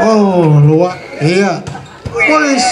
Oh, luar. Iya. Polis.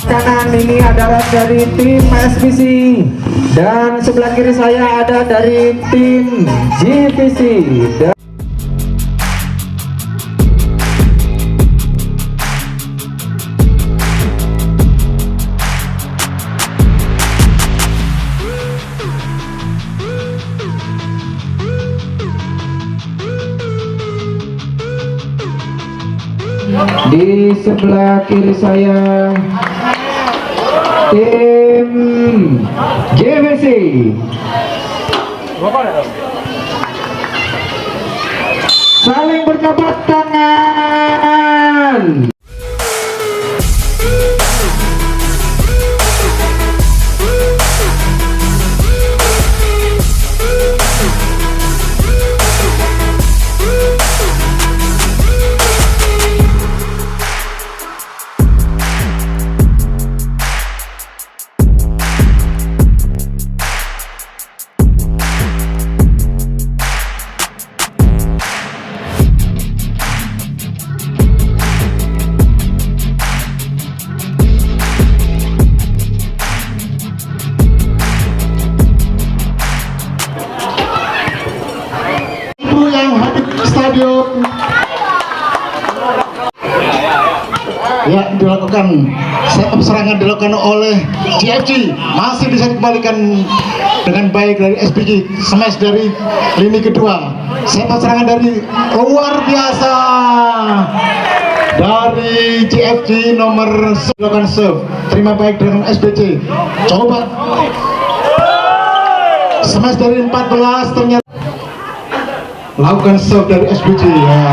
Kanan ini adalah dari tim SBC dan sebelah kiri saya ada dari tim GVC. Di sebelah kiri saya tim GVC. Saling berjabat tangan. Stadion ya dilakukan setup serangan dilakukan oleh GFG, masih bisa dikembalikan dengan baik dari SBG, smash dari lini kedua, setup serangan dari luar biasa dari GFG nomor dilakukan serve, terima baik dengan SBC, coba smash dari 14 ternyata lakukan serve dari SBG ya.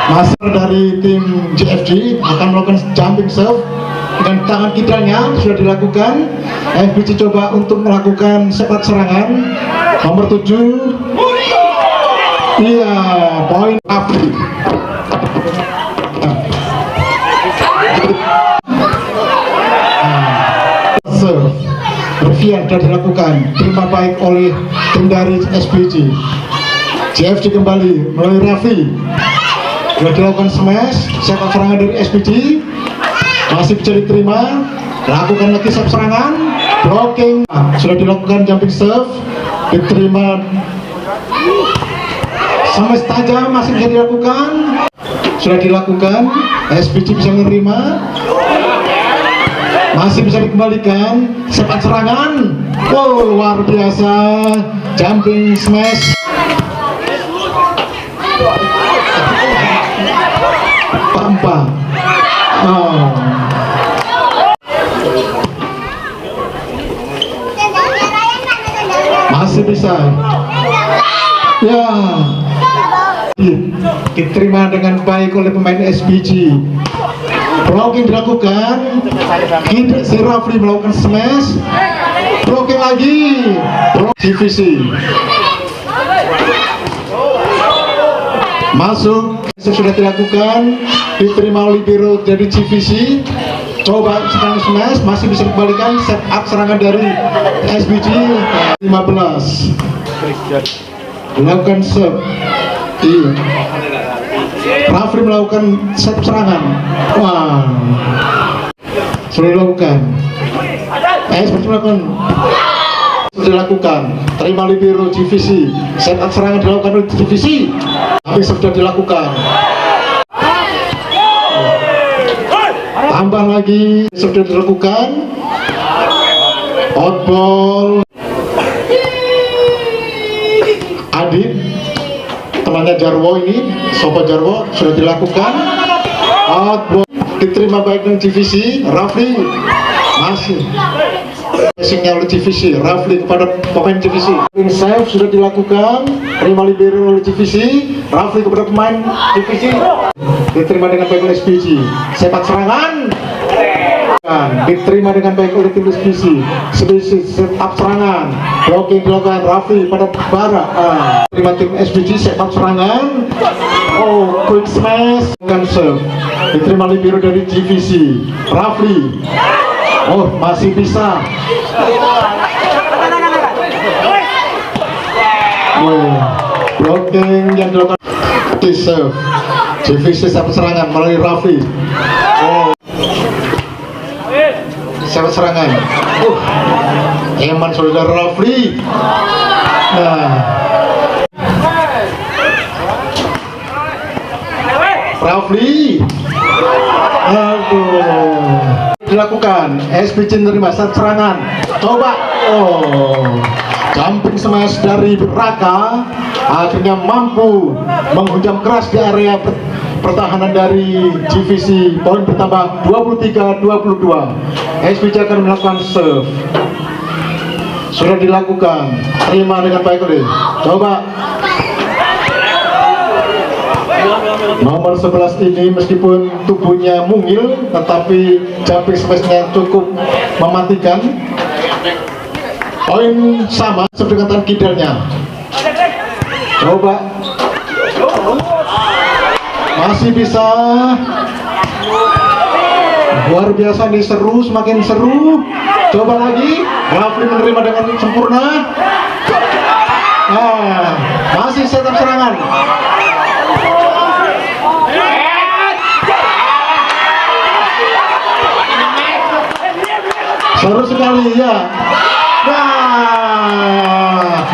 Master dari tim GFG akan melakukan jumping serve dengan tangan kidalnya sudah dilakukan. SBG coba untuk melakukan sepat serangan nomor 7. Iya, poin Afri. Serve Revian sudah dilakukan, terima baik oleh tim dari SBG. GFG kembali melalui Raffi, sudah dilakukan smash, sepak serangan dari SPG masih bisa diterima, lakukan lagi serve serangan, blocking, sudah dilakukan jumping serve, diterima, smash tajam masih bisa dilakukan, sudah dilakukan, SPG bisa menerima, masih bisa dikembalikan, sepak serangan, wow luar biasa, jumping smash. Pampa. Oh. Masih bisa. Ya. Diterima dengan baik oleh pemain SBG. Blocking dilakukan. Si Rafli melakukan smash. Blocking lagi. GVC. Masuk, sudah dilakukan, diterima oleh Biro dari GVC, coba sekarang smash, masih bisa dikembalikan, set up serangan dari SBG 15, dilakukan serve, iya, Rafli melakukan set serangan, wah, sudah dilakukan, SBG melakukan, dilakukan, terima libero GVC, set up serangan dilakukan oleh GVC, tapi sudah dilakukan, tambah lagi sudah dilakukan, outball, Adit, temannya Jarwo ini, Sobat Jarwo sudah dilakukan, outball, diterima baik dengan GVC, Rafli masih. Passingnya oleh GVC, Rafli kepada pemain GVC. Save sudah dilakukan, terima libero oleh GVC, Rafli kepada pemain GVC, diterima dengan baik oleh SPG. Sepak serangan, diterima dengan baik oleh tim SPG. Sepak serangan, Blocking dilakukan Rafli pada Bara. Terima tim SBG sepak serangan. Oh, quick smash kan serve. Diterima libero dari GVC. Rafli. Oh, masih bisa. Blocking yang dilakukan di serve. GVC sepak serangan melalui Rafli. Oh, sepak serangan. Eman saudara Rafli. Nah, Rafli. Aduh. Dilakukan. SPC menerima saat serangan. Coba. Oh. Jumping smash dari Raka akhirnya mampu menghujam keras di area pertahanan dari GVC. Poin bertambah 23-22. SPC akan melakukan serve. Sudah dilakukan. Terima dengan baik oleh. Coba. Nomor 11 ini meskipun tubuhnya mungil, tetapi jumping smash-nya cukup mematikan. Poin sama dengan tangan kidernya. Coba. Masih bisa. Luar biasa nih, seru, semakin seru. Coba lagi. Rafli menerima dengan sempurna. Nah, masih setup serangan. Seru sekali ya. Nah,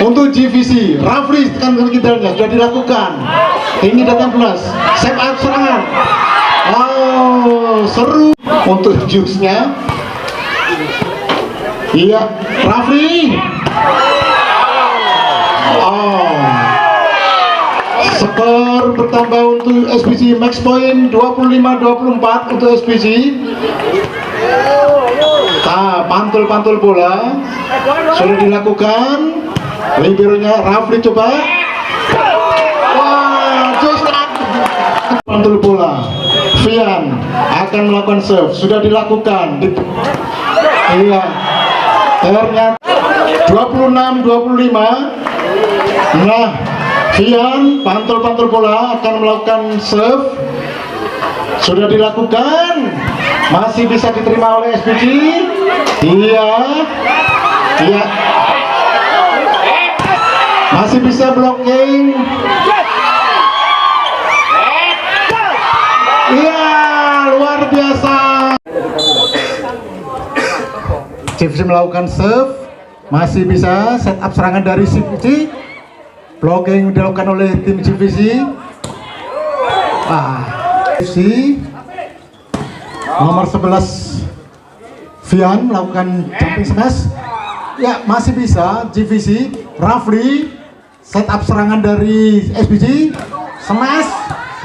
untuk GVC, Rafli tekan kidernya sudah dilakukan. Tinggi datang plus, set up serangan. Oh, seru. Untuk jukesnya, iya, Rafli. Oh, skor bertambah untuk SPG, max point 25-24 untuk SPG. Pantul bola sudah dilakukan. Liberonya Rafli coba. Wah, just pantul bola. Fian akan melakukan serve. Sudah dilakukan. Iya. Ternyata 26-25. Nah, Fian pantul bola akan melakukan serve. Sudah dilakukan. Masih bisa diterima oleh SPG. Iya. Masih bisa blocking. Iya, luar biasa. GVC melakukan serve. Masih bisa set up serangan dari GVC. Blocking dilakukan oleh tim GVC. GVC nomor 11 Fian melakukan jumping smash. Ya, masih bisa GVC. Rafli set up serangan dari SPG. Smash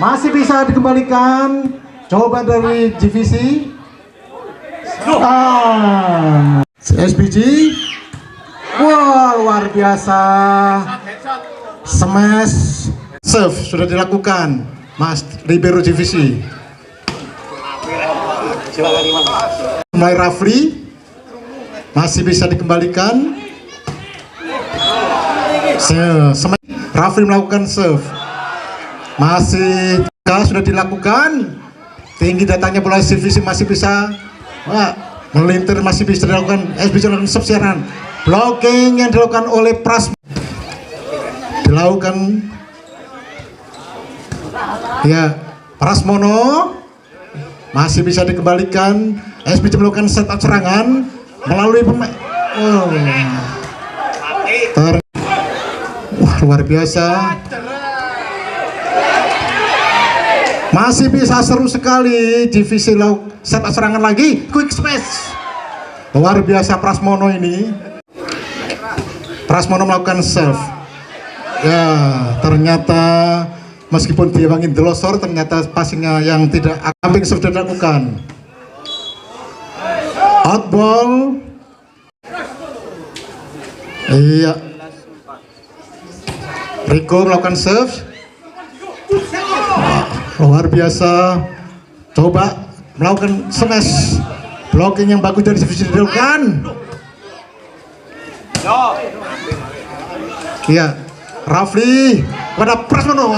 masih bisa dikembalikan. Coba dari GVC. SPG. Wah, luar biasa. Smash serve sudah dilakukan Mas libero GVC. Mulai Rafli masih bisa dikembalikan. Rafli melakukan serve. Masih sudah dilakukan. Tinggi datangnya bola GVC masih bisa. Melintir masih bisa dilakukan. SBC melakukan serve siaran. Blocking yang dilakukan oleh Pras dilakukan. Ya, Prasmono masih bisa dikembalikan. SPG melakukan setup serangan melalui pemain. Wah, luar biasa. Masih bisa seru sekali. GVC setup serangan lagi. Quick space. Luar biasa Prasmono ini. Prasmono melakukan serve. Ya, ternyata meskipun dia bangin delosor, ternyata passingnya yang tidak akan sudah dilakukan. Outball. Iya. Rico melakukan serve. Luar biasa. Coba melakukan smash. Blocking yang bagus dari divisi dilakukan. Iya, Rafli pada Prasmono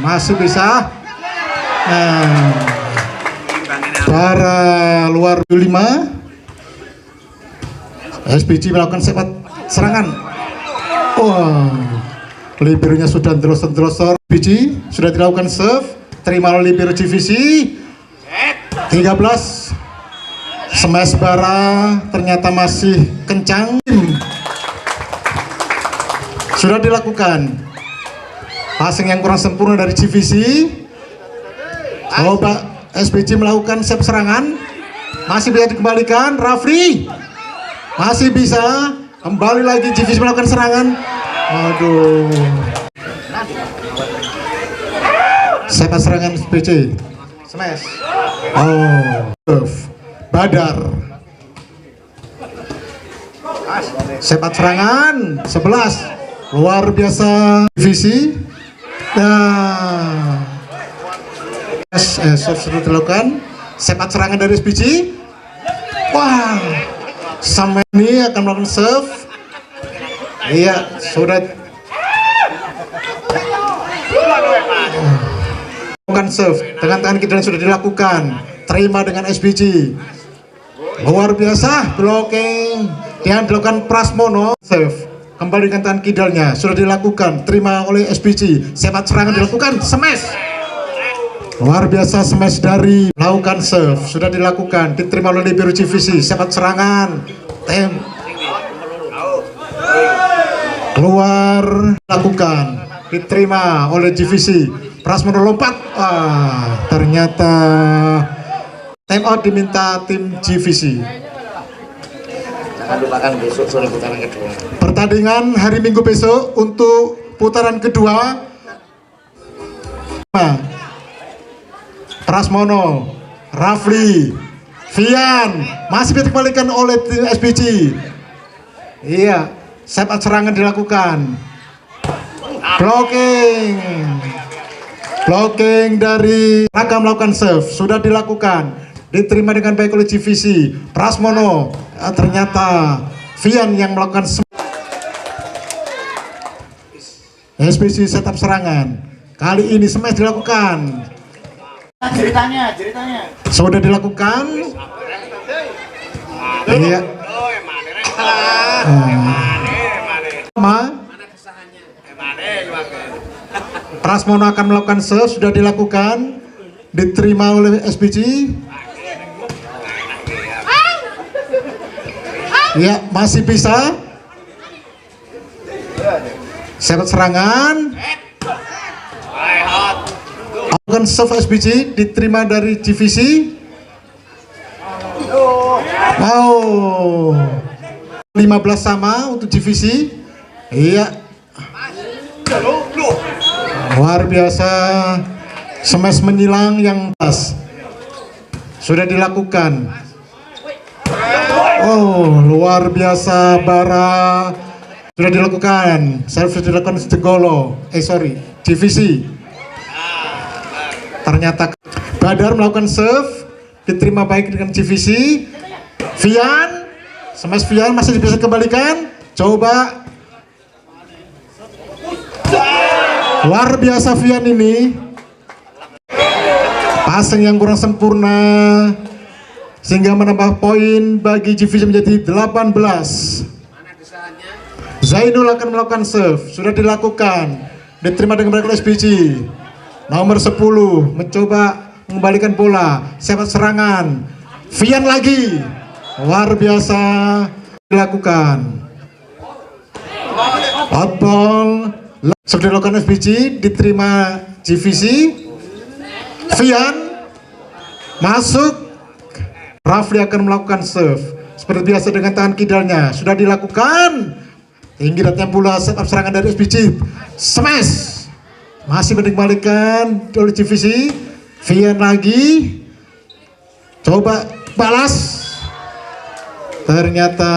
masih bisa. Para luar 5 SPG melakukan sepak serangan. Liberonya sudah terus-terus. SPG sudah dilakukan serve, terima oleh libero GVC. 13 smash bara ternyata masih kencang. Sudah dilakukan passing yang kurang sempurna dari GVC. Coba SPG melakukan save serangan, masih bisa dikembalikan. Rafli masih bisa, kembali lagi GVC melakukan serangan. Aduh, save serangan SPG, smash. Badar sepak serangan 11 luar biasa divisi. Sudah dilakukan sepak serangan dari SPG. Sama ini akan melakukan serve. Iya, sudah melakukan serve dengan tangan kiri sudah dilakukan, terima dengan SPG. Luar biasa blocking yang dilakukan Prasmono. Serve kembali dengan tangan kidalnya sudah dilakukan, terima oleh SPG. Sepak serangan dilakukan, smash. Luar biasa smash dari melakukan serve sudah dilakukan, diterima oleh libero GVC. Sepak serangan keluar dilakukan, diterima oleh GVC. Prasmono lompat, ternyata time out diminta tim GVC. Besok sore putaran kedua. Pertandingan hari Minggu besok untuk putaran kedua. Prasmono, Rafli, Vian masih dikembalikan oleh tim SPG. Iya, sepak serangan dilakukan. Blocking dari Raka melakukan serve sudah dilakukan, diterima dengan baik oleh GVC. Prasmono, ternyata Vian yang melakukan SPG setup serangan. Kali ini smash dilakukan. Ceritanya. Sudah dilakukan. Iya. Prasmono akan melakukan serve, sudah dilakukan, diterima oleh SPG. Ya, masih bisa. Sepak serangan. Akan serve SPG, diterima dari GVC. 15 sama untuk GVC. Iya. Luar biasa smash menyilang yang pas sudah dilakukan. Luar biasa bara sudah dilakukan. Serve sudah dilakukan GVC. Ternyata Badar melakukan serve, diterima baik dengan GVC. Vian, smash Vian masih bisa kembalikan. Coba. Luar biasa Vian ini. Passing yang kurang sempurna sehingga menambah poin bagi GVC menjadi 18. Zainul akan melakukan serve, sudah dilakukan, diterima dengan baik oleh SPG. Nomor 10 mencoba mengembalikan bola, sepak serangan. Vian lagi, luar biasa dilakukan. Outball sudah dilakukan SPG, diterima GVC. Vian masuk. Rafli akan melakukan serve seperti biasa dengan tangan kidalnya, sudah dilakukan. Tinggi datanya pula setup serangan dari SPG. Smash masih dikembalikan oleh GVC. Vian lagi, coba balas, ternyata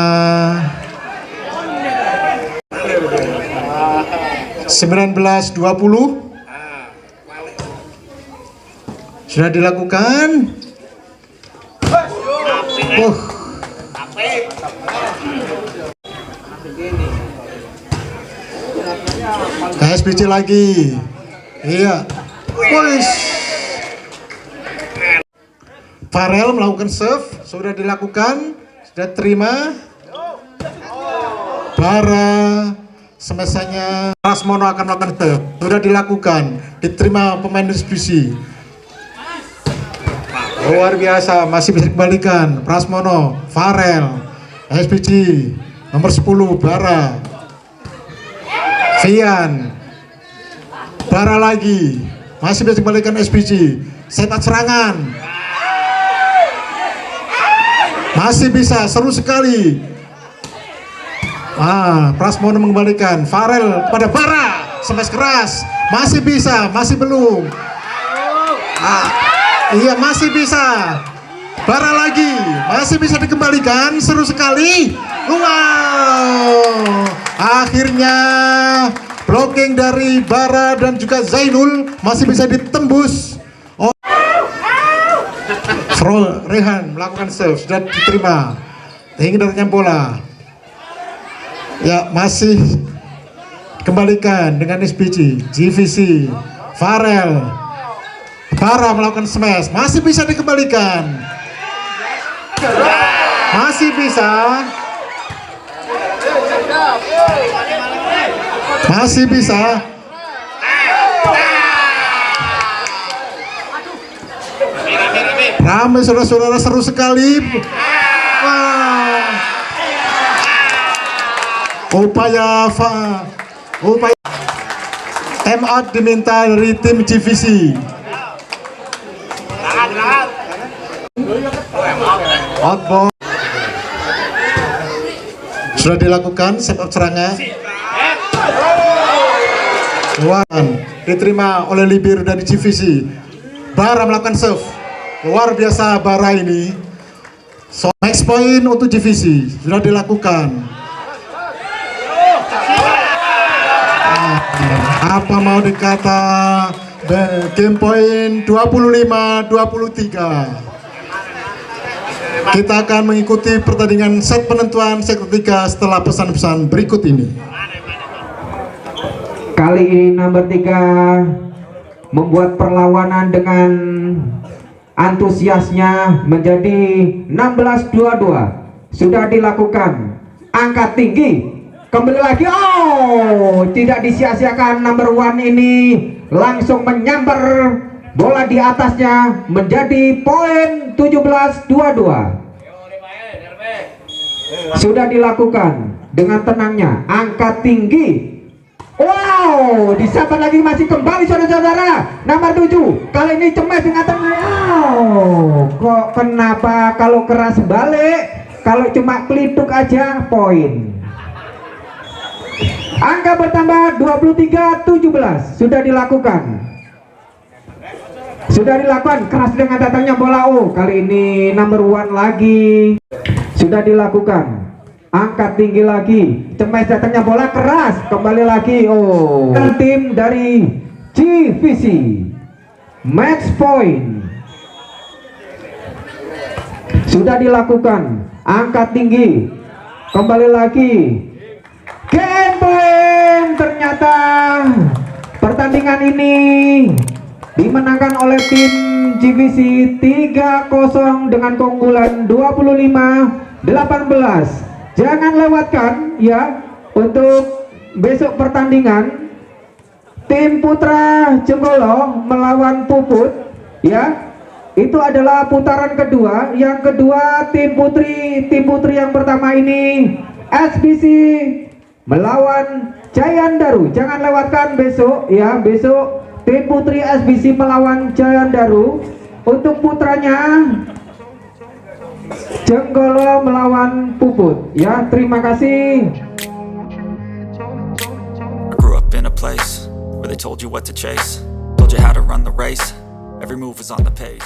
19-20 sudah dilakukan. Ke SBC lagi. Iya. Wis. Farel melakukan serve, sudah dilakukan, sudah terima. Bara semestanya Prasmono akan melakukan serve, sudah dilakukan, diterima pemain SBC. Luar biasa, masih bisa dikembalikan. Prasmono, Farel, SBC nomor 10 Bara. Vian, Bara lagi, masih bisa dikembalikan SBC. Sepak serangan, masih bisa, seru sekali. Prasmono mengembalikan. Farel pada Bara, smash keras, masih bisa, masih belum. Iya, masih bisa. Bara lagi, masih bisa dikembalikan, seru sekali. Wow, akhirnya blocking dari Bara dan juga Zainul masih bisa ditembus. Rehan melakukan serve, sudah diterima, hindarnya bola. Ya, masih kembalikan dengan SBC, GVC, Farel, Bara melakukan smash, masih bisa dikembalikan, masih bisa, masih bisa. Ramai saudara-saudara, seru sekali. Wah. Upaya time out diminta dari tim GVC. Outball sudah dilakukan, sepak serangan. Diterima oleh Libir dari GVC. Bara melakukan serve. Luar biasa Bara ini. So, next point untuk GVC sudah dilakukan. Apa mau dikata game point 25-23. Kita akan mengikuti pertandingan set penentuan set ketiga setelah pesan-pesan berikut ini. Kali ini nomor 3 membuat perlawanan dengan antusiasnya menjadi 16-22. Sudah dilakukan, angkat tinggi, kembali lagi. Oh, tidak disia-siakan. Number 1 ini langsung menyambar bola di atasnya, menjadi poin 17-22. Sudah dilakukan dengan tenangnya, angkat tinggi. Wow, disabar lagi, masih kembali saudara-saudara. Nomor 7 kali ini cemas dengan tenang. Wow, kok kenapa kalau keras balik, kalau cuma kelituk aja poin. Angka bertambah 23-17. Sudah dilakukan, keras dengan datangnya bola. Oh, kali ini number 1 lagi. Sudah dilakukan, angkat tinggi lagi, cemas datangnya bola, keras, kembali lagi. Oh, tim dari GVC match point. Sudah dilakukan, angkat tinggi, kembali lagi, game point. Ternyata pertandingan ini dimenangkan oleh tim GVC 3-0 dengan keunggulan 25-18. Jangan lewatkan ya untuk besok pertandingan tim Putra Jenggolo melawan Puput ya. Itu adalah putaran kedua. Yang kedua tim putri yang pertama ini SBC melawan Jayandaru. Jangan lewatkan besok ya. Besok tim putri SBC melawan Jayandaru. Untuk putranya Jenggolo melawan Puput ya. Terima kasih. I grew up in a place where they told you what to chase, told you how to run the race, every move was on the page.